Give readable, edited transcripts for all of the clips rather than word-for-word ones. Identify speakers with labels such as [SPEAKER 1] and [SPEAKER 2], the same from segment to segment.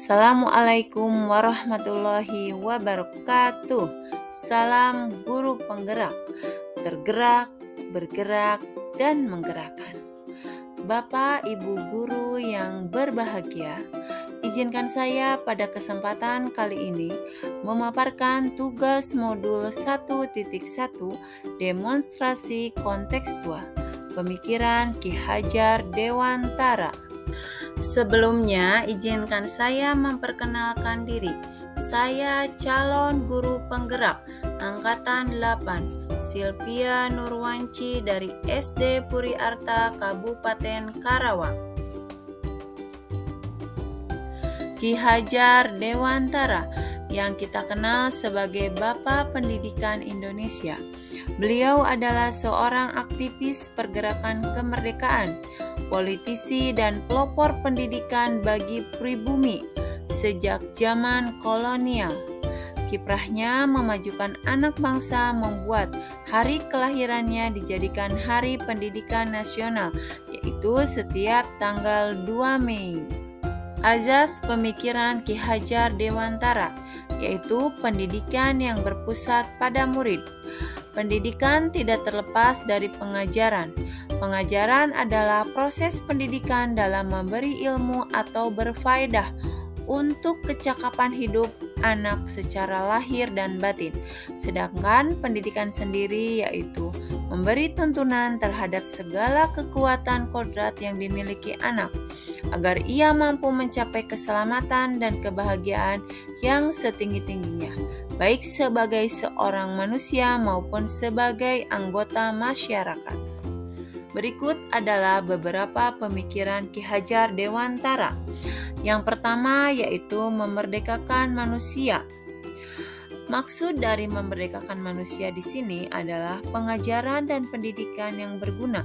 [SPEAKER 1] Assalamualaikum warahmatullahi wabarakatuh. Salam guru penggerak, tergerak, bergerak, dan menggerakkan. Bapak, Ibu guru yang berbahagia, izinkan saya pada kesempatan kali ini memaparkan tugas modul 1.1 demonstrasi kontekstual pemikiran Ki Hajar Dewantara. Sebelumnya, izinkan saya memperkenalkan diri. Saya calon guru penggerak Angkatan 8, Silvia Nurwanci dari SD Puri Arta, Kabupaten Karawang. Ki Hajar Dewantara yang kita kenal sebagai Bapak Pendidikan Indonesia. Beliau adalah seorang aktivis pergerakan kemerdekaan, politisi dan pelopor pendidikan bagi pribumi sejak zaman kolonial. Kiprahnya memajukan anak bangsa membuat hari kelahirannya dijadikan Hari Pendidikan Nasional, yaitu setiap tanggal 2 Mei. Azas pemikiran Ki Hajar Dewantara, yaitu pendidikan yang berpusat pada murid. Pendidikan tidak terlepas dari pengajaran. Pengajaran adalah proses pendidikan dalam memberi ilmu atau berfaedah untuk kecakapan hidup anak secara lahir dan batin. Sedangkan pendidikan sendiri yaitu memberi tuntunan terhadap segala kekuatan kodrat yang dimiliki anak agar ia mampu mencapai keselamatan dan kebahagiaan yang setinggi-tingginya, baik sebagai seorang manusia maupun sebagai anggota masyarakat. Berikut adalah beberapa pemikiran Ki Hajar Dewantara. Yang pertama yaitu memerdekakan manusia. Maksud dari memerdekakan manusia di sini adalah pengajaran dan pendidikan yang berguna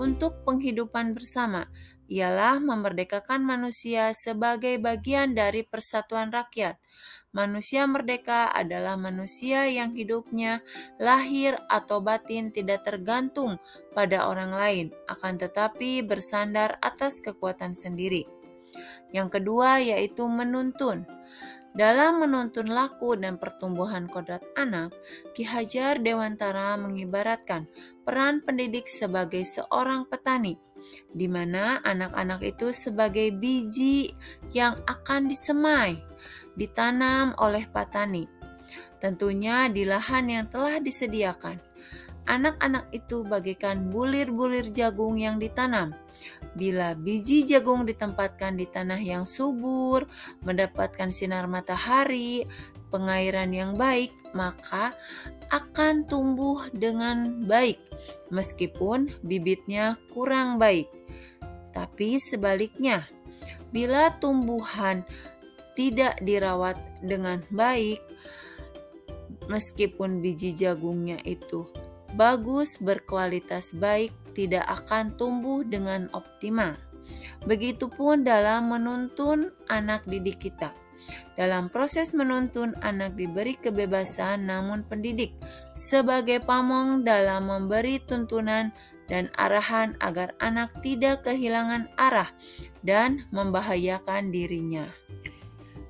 [SPEAKER 1] untuk penghidupan bersama. Ialah memerdekakan manusia sebagai bagian dari persatuan rakyat. Manusia merdeka adalah manusia yang hidupnya lahir atau batin tidak tergantung pada orang lain, akan tetapi bersandar atas kekuatan sendiri. Yang kedua yaitu menuntun. Dalam menuntun laku dan pertumbuhan kodrat anak, Ki Hajar Dewantara mengibaratkan peran pendidik sebagai seorang petani, di mana anak-anak itu sebagai biji yang akan disemai, ditanam oleh petani. Tentunya di lahan yang telah disediakan. Anak-anak itu bagaikan bulir-bulir jagung yang ditanam. Bila biji jagung ditempatkan di tanah yang subur, mendapatkan sinar matahari, pengairan yang baik, maka akan tumbuh dengan baik, meskipun bibitnya kurang baik. Tapi sebaliknya, bila tumbuhan tidak dirawat dengan baik, meskipun biji jagungnya itu bagus, berkualitas baik, tidak akan tumbuh dengan optimal. Begitupun dalam menuntun anak didik kita. Dalam proses menuntun, anak diberi kebebasan, namun pendidik sebagai pamong dalam memberi tuntunan dan arahan agar anak tidak kehilangan arah dan membahayakan dirinya.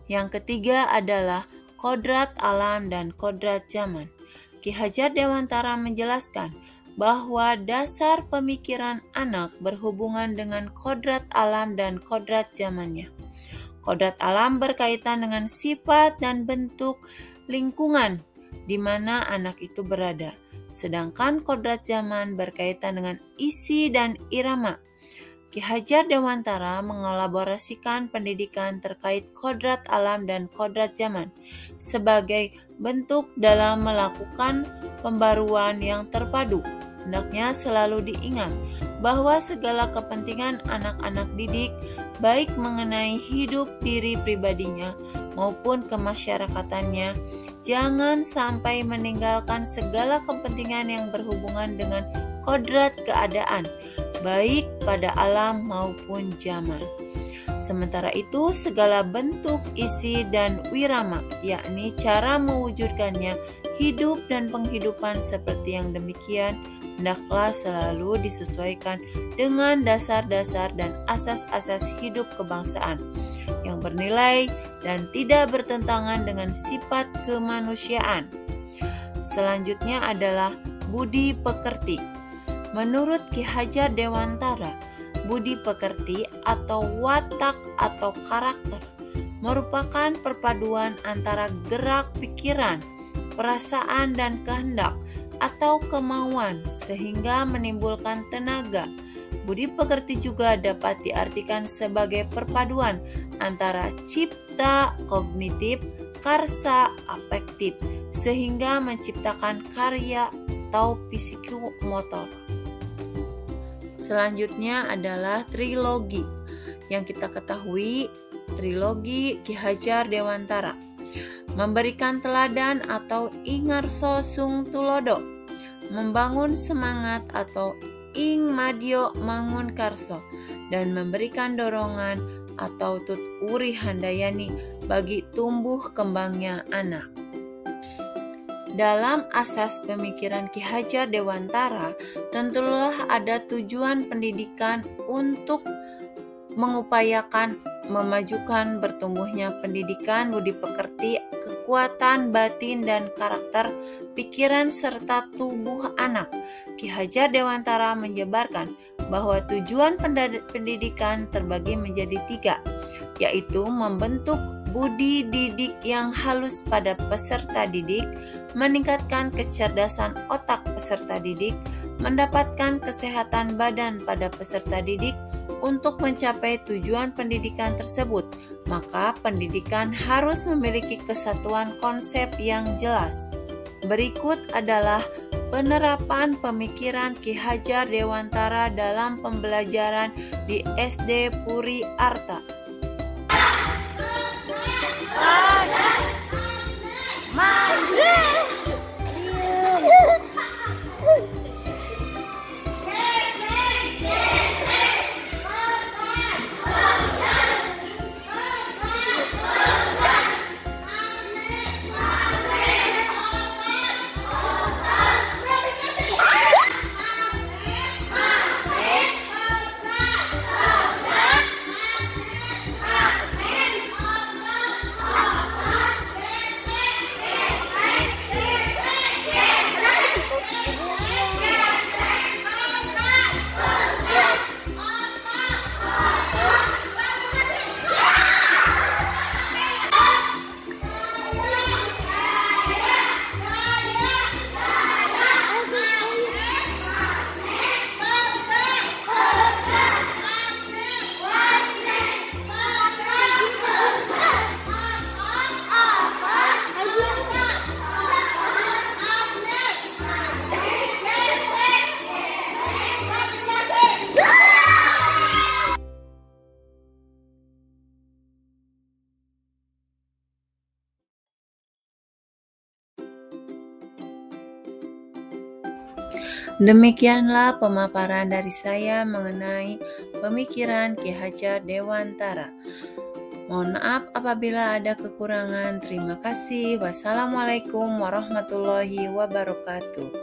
[SPEAKER 1] Yang ketiga adalah kodrat alam dan kodrat zaman. Ki Hajar Dewantara menjelaskan bahwa dasar pemikiran anak berhubungan dengan kodrat alam dan kodrat zamannya. Kodrat alam berkaitan dengan sifat dan bentuk lingkungan di mana anak itu berada, sedangkan kodrat zaman berkaitan dengan isi dan irama. Ki Hajar Dewantara mengelaborasikan pendidikan terkait kodrat alam dan kodrat zaman sebagai bentuk dalam melakukan pembaruan yang terpadu. Hendaknya selalu diingat bahwa segala kepentingan anak-anak didik, baik mengenai hidup diri pribadinya maupun kemasyarakatannya, jangan sampai meninggalkan segala kepentingan yang berhubungan dengan kodrat keadaan, baik pada alam maupun zaman. Sementara itu, segala bentuk isi dan wirama, yakni cara mewujudkannya, hidup dan penghidupan seperti yang demikian, hendaklah selalu disesuaikan dengan dasar-dasar dan asas-asas hidup kebangsaan. yang bernilai dan tidak bertentangan dengan sifat kemanusiaan. Selanjutnya adalah budi pekerti. Menurut Ki Hajar Dewantara, budi pekerti atau watak atau karakter merupakan perpaduan antara gerak pikiran, perasaan dan kehendak atau kemauan sehingga menimbulkan tenaga. Budi pekerti juga dapat diartikan sebagai perpaduan antara cipta, kognitif, karsa, afektif sehingga menciptakan karya atau psikomotor. Selanjutnya adalah trilogi. Yang kita ketahui, trilogi Ki Hajar Dewantara memberikan teladan atau ingarso sung tulodo, membangun semangat atau ing madyo mangun karso, dan memberikan dorongan atau tut uri handayani bagi tumbuh kembangnya anak. Dalam asas pemikiran Ki Hajar Dewantara, tentulah ada tujuan pendidikan untuk mengupayakan memajukan bertumbuhnya pendidikan budi pekerti, kekuatan batin dan karakter, pikiran serta tubuh anak. Ki Hajar Dewantara menjabarkan bahwa tujuan pendidikan terbagi menjadi 3, yaitu membentuk budi didik yang halus pada peserta didik, meningkatkan kecerdasan otak peserta didik, mendapatkan kesehatan badan pada peserta didik. Untuk mencapai tujuan pendidikan tersebut, maka pendidikan harus memiliki kesatuan konsep yang jelas. Berikut adalah penerapan pemikiran Ki Hajar Dewantara dalam pembelajaran di SD Puri Arta. Demikianlah pemaparan dari saya mengenai pemikiran Ki Hajar Dewantara. Mohon maaf apabila ada kekurangan. Terima kasih. Wassalamualaikum warahmatullahi wabarakatuh.